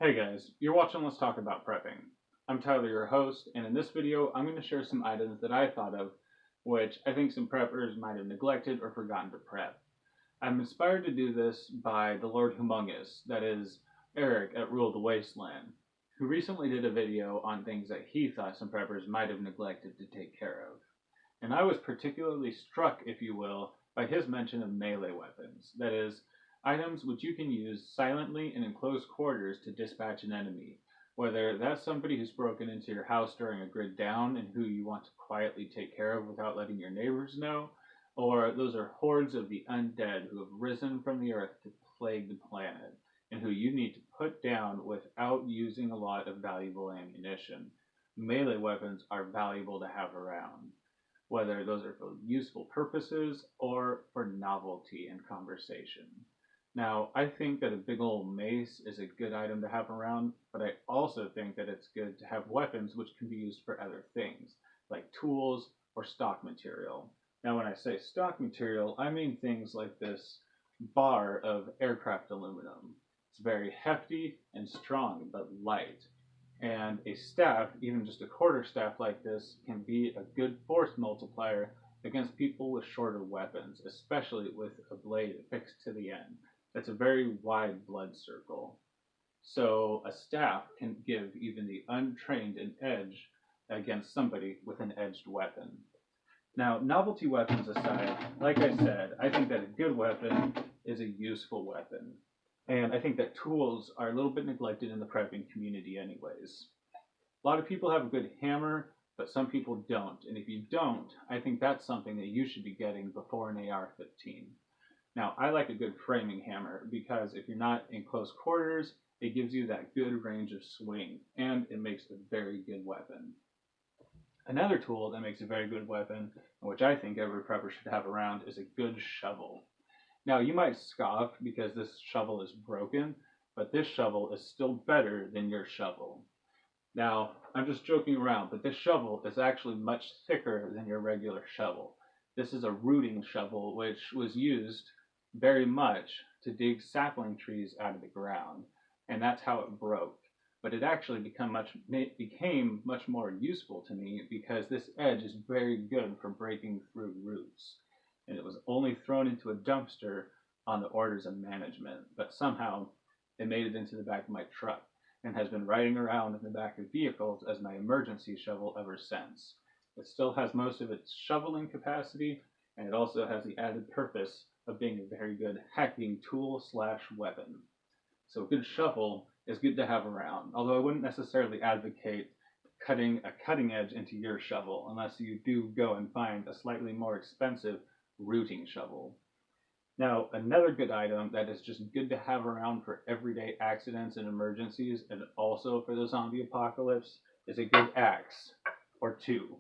Hey guys, you're watching Let's Talk About Prepping. I'm Tyler, your host, and in this video I'm going to share some items that I thought of which I think some preppers might have neglected or forgotten to prep. I'm inspired to do this by the Lord Humungus, that is, Eric at Rule the Wasteland, who recently did a video on things that he thought some preppers might have neglected to take care of. And I was particularly struck, if you will, by his mention of melee weapons, that is, items which you can use silently and in close quarters to dispatch an enemy, whether that's somebody who's broken into your house during a grid down and who you want to quietly take care of without letting your neighbors know, or those are hordes of the undead who have risen from the earth to plague the planet, and who you need to put down without using a lot of valuable ammunition. Melee weapons are valuable to have around, whether those are for useful purposes or for novelty and conversation. Now, I think that a big old mace is a good item to have around, but I also think that it's good to have weapons which can be used for other things, like tools or stock material. Now, when I say stock material, I mean things like this bar of aircraft aluminum. It's very hefty and strong, but light. And a staff, even just a quarter staff like this, can be a good force multiplier against people with shorter weapons, especially with a blade affixed to the end. That's a very wide blood circle. So a staff can give even the untrained an edge against somebody with an edged weapon. Now, novelty weapons aside, like I said, I think that a good weapon is a useful weapon. And I think that tools are a little bit neglected in the prepping community anyways. A lot of people have a good hammer, but some people don't. And if you don't, I think that's something that you should be getting before an AR-15. Now, I like a good framing hammer because if you're not in close quarters, it gives you that good range of swing, and it makes a very good weapon. Another tool that makes a very good weapon, which I think every prepper should have around, is a good shovel. Now, you might scoff because this shovel is broken, but this shovel is still better than your shovel. Now, I'm just joking around, but this shovel is actually much thicker than your regular shovel. This is a rooting shovel, which was used very much to dig sapling trees out of the ground, and that's how it broke. But it actually became much more useful to me because this edge is very good for breaking through roots. And it was only thrown into a dumpster on the orders of management, but somehow it made it into the back of my truck and has been riding around in the back of vehicles as my emergency shovel ever since. It still has most of its shoveling capacity, and it also has the added purpose of being a very good hacking tool / weapon. So a good shovel is good to have around, although I wouldn't necessarily advocate cutting a cutting edge into your shovel unless you do go and find a slightly more expensive rooting shovel. Now, another good item that is just good to have around for everyday accidents and emergencies, and also for the zombie apocalypse, is a good axe, or two.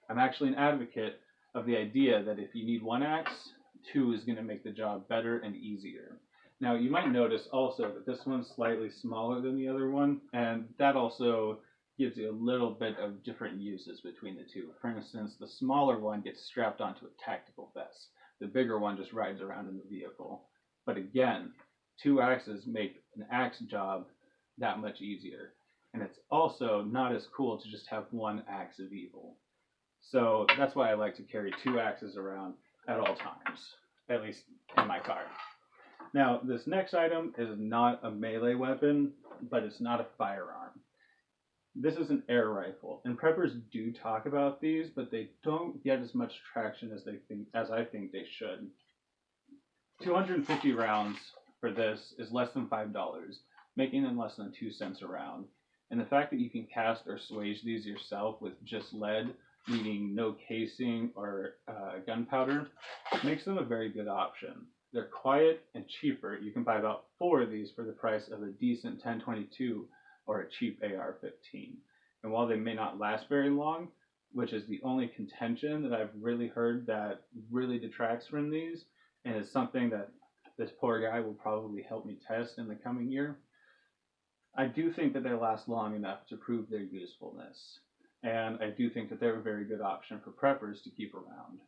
I'm actually an advocate of the idea that if you need one axe, two is going to make the job better and easier. Now, you might notice also that this one's slightly smaller than the other one, and that also gives you a little bit of different uses between the two. For instance, the smaller one gets strapped onto a tactical vest. The bigger one just rides around in the vehicle. But again, two axes make an axe job that much easier. And it's also not as cool to just have one axe of evil. So that's why I like to carry two axes around at all times, at least in my car. Now, this next item is not a melee weapon, but it's not a firearm. This is an air rifle, and preppers do talk about these, but they don't get as much traction as I think they should. 250 rounds for this is less than $5, making them less than 2 cents a round. And the fact that you can cast or swage these yourself with just lead, meaning no casing or gunpowder, makes them a very good option. They're quiet and cheaper. You can buy about 4 of these for the price of a decent 1022 or a cheap AR-15. And while they may not last very long, which is the only contention that I've really heard that really detracts from these, and is something that this poor guy will probably help me test in the coming year, I do think that they last long enough to prove their usefulness. And I do think that they're a very good option for preppers to keep around.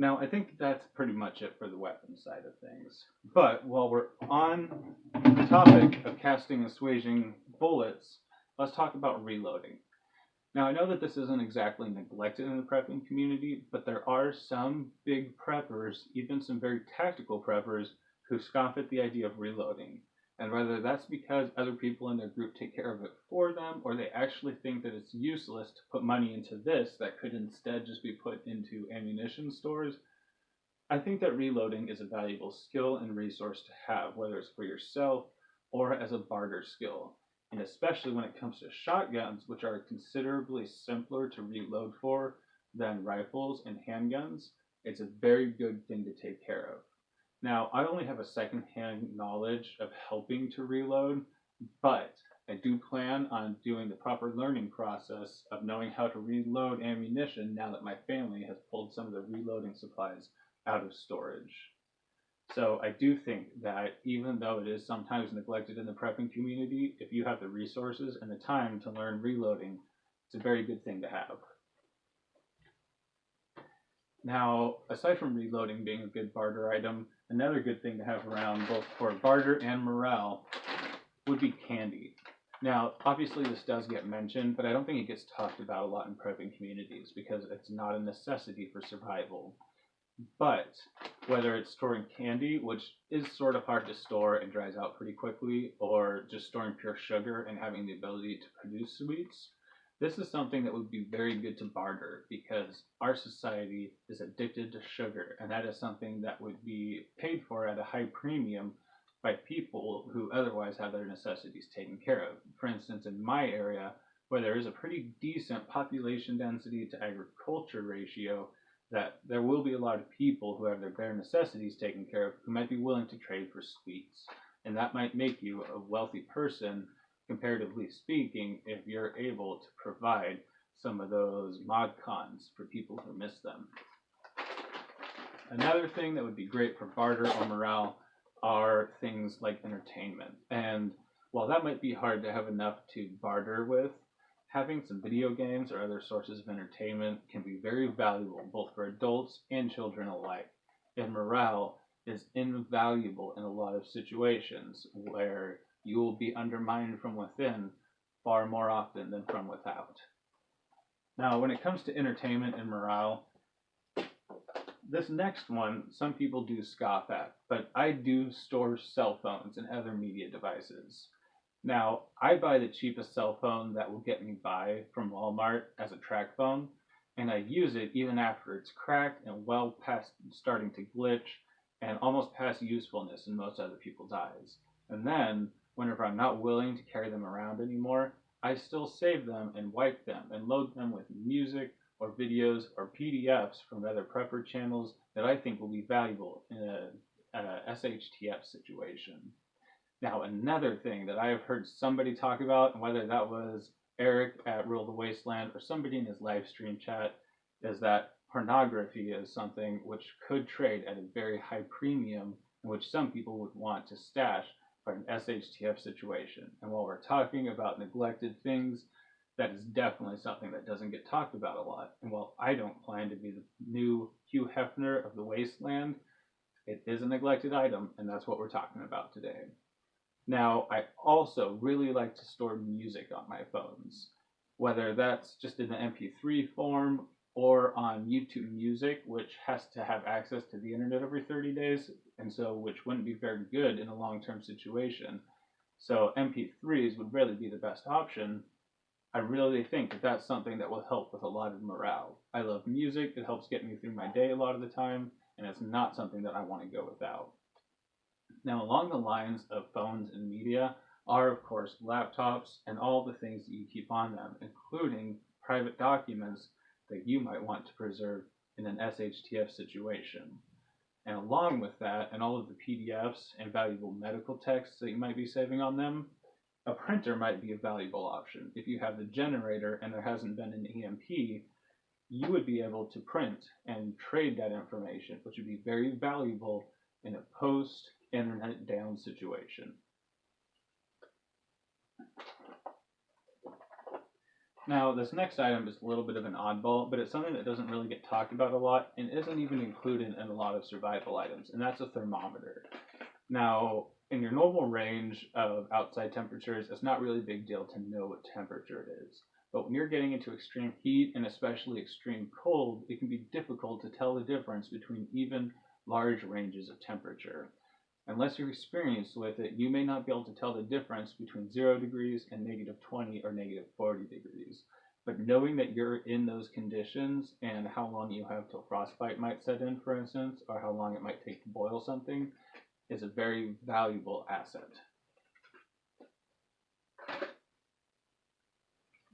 Now, I think that's pretty much it for the weapons side of things. But while we're on the topic of casting assuaging bullets, let's talk about reloading. Now, I know that this isn't exactly neglected in the prepping community, but there are some big preppers, even some very tactical preppers, who scoff at the idea of reloading. And whether that's because other people in their group take care of it for them, or they actually think that it's useless to put money into this that could instead just be put into ammunition stores, I think that reloading is a valuable skill and resource to have, whether it's for yourself or as a barter skill. And especially when it comes to shotguns, which are considerably simpler to reload for than rifles and handguns, it's a very good thing to take care of. Now, I only have a second-hand knowledge of helping to reload, but I do plan on doing the proper learning process of knowing how to reload ammunition now that my family has pulled some of the reloading supplies out of storage. So I do think that even though it is sometimes neglected in the prepping community, if you have the resources and the time to learn reloading, it's a very good thing to have. Now, aside from reloading being a good barter item, another good thing to have around both for barter and morale would be candy. Now, obviously this does get mentioned, but I don't think it gets talked about a lot in prepping communities because it's not a necessity for survival. But whether it's storing candy, which is sort of hard to store and dries out pretty quickly, or just storing pure sugar and having the ability to produce sweets, this is something that would be very good to barter because our society is addicted to sugar, and that is something that would be paid for at a high premium by people who otherwise have their necessities taken care of. For instance, in my area, where there is a pretty decent population density to agriculture ratio, that there will be a lot of people who have their bare necessities taken care of who might be willing to trade for sweets. And that might make you a wealthy person, comparatively speaking, if you're able to provide some of those mod cons for people who miss them. Another thing that would be great for barter or morale are things like entertainment. And while that might be hard to have enough to barter with, having some video games or other sources of entertainment can be very valuable both for adults and children alike. And morale is invaluable in a lot of situations where you will be undermined from within far more often than from without. Now, when it comes to entertainment and morale, this next one, some people do scoff at, but I do store cell phones and other media devices. Now, I buy the cheapest cell phone that will get me by from Walmart as a track phone, and I use it even after it's cracked and well past starting to glitch and almost past usefulness in most other people's eyes. And then, whenever I'm not willing to carry them around anymore, I still save them and wipe them and load them with music or videos or PDFs from other prepper channels that I think will be valuable in a SHTF situation. Now, another thing that I have heard somebody talk about, and whether that was Eric at Rule the Wasteland or somebody in his live stream chat, is that pornography is something which could trade at a very high premium, and which some people would want to stash for an SHTF situation. And while we're talking about neglected things, that is definitely something that doesn't get talked about a lot. And while I don't plan to be the new Hugh Hefner of the Wasteland, it is a neglected item, and that's what we're talking about today. Now, I also really like to store music on my phones, whether that's just in the MP3 form or on YouTube Music, which has to have access to the internet every 30 days, and so which wouldn't be very good in a long-term situation. So MP3s would really be the best option. I really think that that's something that will help with a lot of morale. I love music, it helps get me through my day a lot of the time, and it's not something that I want to go without. Now, along the lines of phones and media are, of course, laptops and all the things that you keep on them, including private documents that you might want to preserve in an SHTF situation. And along with that, and all of the PDFs and valuable medical texts that you might be saving on them, a printer might be a valuable option. If you have the generator and there hasn't been an EMP, you would be able to print and trade that information, which would be very valuable in a post-internet down situation. Now, this next item is a little bit of an oddball, but it's something that doesn't really get talked about a lot and isn't even included in a lot of survival items, and that's a thermometer. Now, in your normal range of outside temperatures, it's not really a big deal to know what temperature it is. But when you're getting into extreme heat and especially extreme cold, it can be difficult to tell the difference between even large ranges of temperature. Unless you're experienced with it, you may not be able to tell the difference between 0 degrees and -20 or -40 degrees. But knowing that you're in those conditions and how long you have till frostbite might set in, for instance, or how long it might take to boil something, is a very valuable asset.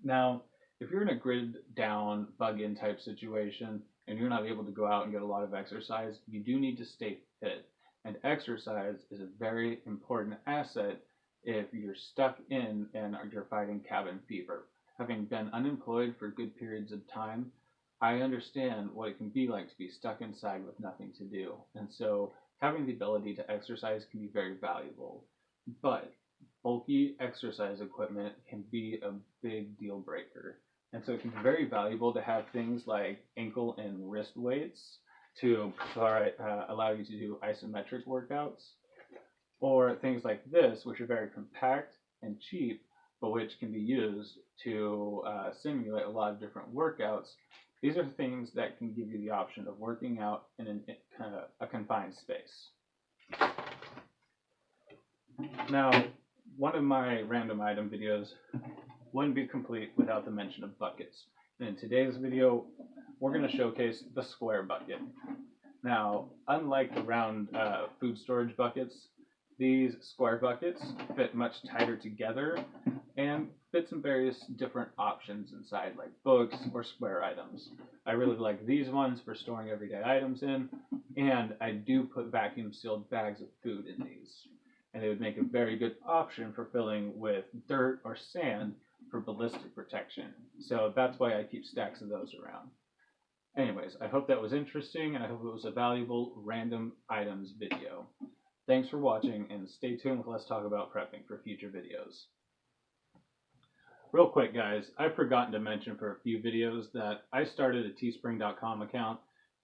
Now, if you're in a grid down, bug in type situation and you're not able to go out and get a lot of exercise, you do need to stay fit. And exercise is a very important asset if you're stuck in and you're fighting cabin fever. Having been unemployed for good periods of time, I understand what it can be like to be stuck inside with nothing to do. And so having the ability to exercise can be very valuable. But bulky exercise equipment can be a big deal breaker. And so it can be very valuable to have things like ankle and wrist weights to allow you to do isometric workouts, or things like this, which are very compact and cheap, but which can be used to simulate a lot of different workouts. These are things that can give you the option of working out in a confined space. Now, one of my random item videos wouldn't be complete without the mention of buckets. And in today's video, we're going to showcase the square bucket. Now, unlike the round food storage buckets, these square buckets fit much tighter together and fit some various different options inside, like books or square items. I really like these ones for storing everyday items in, and I do put vacuum sealed bags of food in these. And they would make a very good option for filling with dirt or sand for ballistic protection. So that's why I keep stacks of those around. Anyways, I hope that was interesting, and I hope it was a valuable random items video. Thanks for watching, and stay tuned with Let's Talk About Prepping for future videos. Real quick, guys, I've forgotten to mention for a few videos that I started a TeeSpring.com account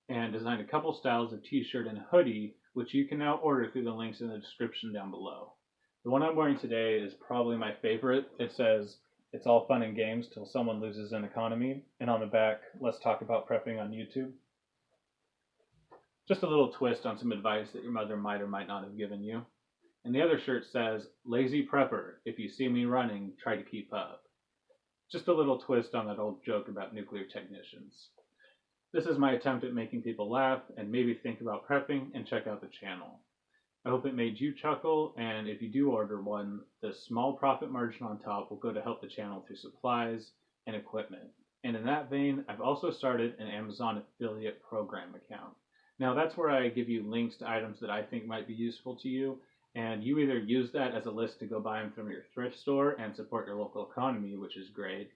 and designed a couple styles of t-shirt and hoodie, which you can now order through the links in the description down below. The one I'm wearing today is probably my favorite. It says, "It's all fun and games till someone loses an economy," and on the back, "Let's talk about prepping on YouTube." Just a little twist on some advice that your mother might or might not have given you. And the other shirt says, "Lazy prepper, if you see me running, try to keep up." Just a little twist on that old joke about nuclear technicians. This is my attempt at making people laugh and maybe think about prepping and check out the channel. I hope it made you chuckle, and if you do order one, the small profit margin on top will go to help the channel through supplies and equipment. And in that vein, I've also started an Amazon affiliate program account. Now that's where I give you links to items that I think might be useful to you, and you either use that as a list to go buy them from your thrift store and support your local economy, which is great,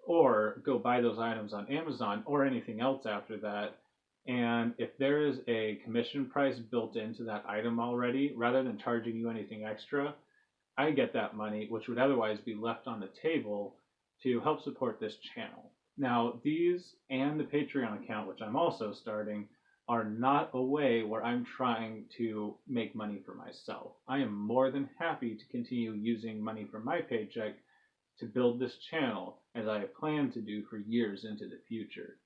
or go buy those items on Amazon or anything else after that. And if there is a commission price built into that item already, rather than charging you anything extra, I get that money, which would otherwise be left on the table, to help support this channel. Now, these and the Patreon account, which I'm also starting, are not a way where I'm trying to make money for myself. I am more than happy to continue using money from my paycheck to build this channel, as I have planned to do for years into the future.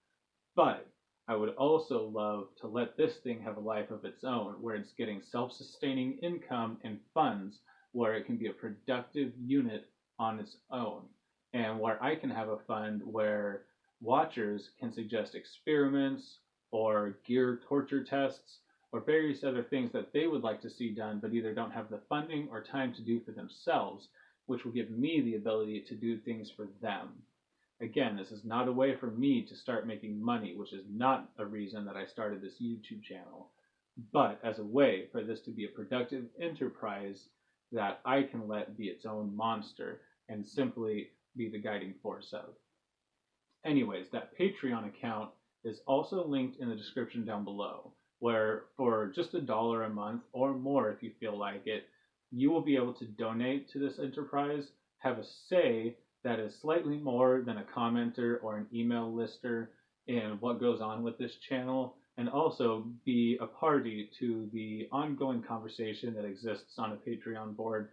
But I would also love to let this thing have a life of its own, where it's getting self-sustaining income and funds, where it can be a productive unit on its own, and where I can have a fund where watchers can suggest experiments or gear torture tests or various other things that they would like to see done but either don't have the funding or time to do for themselves, which will give me the ability to do things for them. Again, this is not a way for me to start making money, which is not a reason that I started this YouTube channel, but as a way for this to be a productive enterprise that I can let be its own monster and simply be the guiding force of. Anyways, that Patreon account is also linked in the description down below, where for just $1 a month or more if you feel like it, you will be able to donate to this enterprise, have a say that is slightly more than a commenter or an email lister in what goes on with this channel, and also be a party to the ongoing conversation that exists on a Patreon board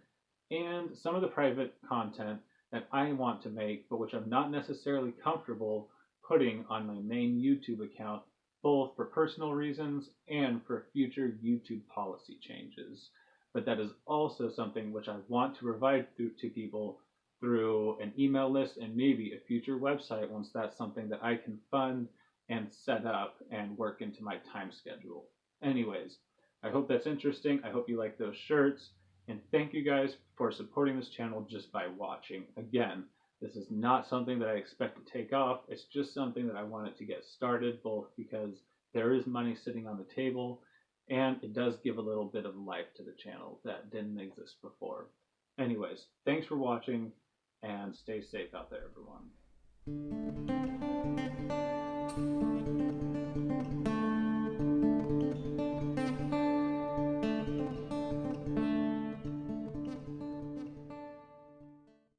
and some of the private content that I want to make, but which I'm not necessarily comfortable putting on my main YouTube account, both for personal reasons and for future YouTube policy changes. But that is also something which I want to provide to people through an email list and maybe a future website once that's something that I can fund and set up and work into my time schedule. Anyways, I hope that's interesting. I hope you like those shirts. And thank you guys for supporting this channel just by watching. Again, this is not something that I expect to take off. It's just something that I wanted to get started, both because there is money sitting on the table and it does give a little bit of life to the channel that didn't exist before. Anyways, thanks for watching and stay safe out there, everyone.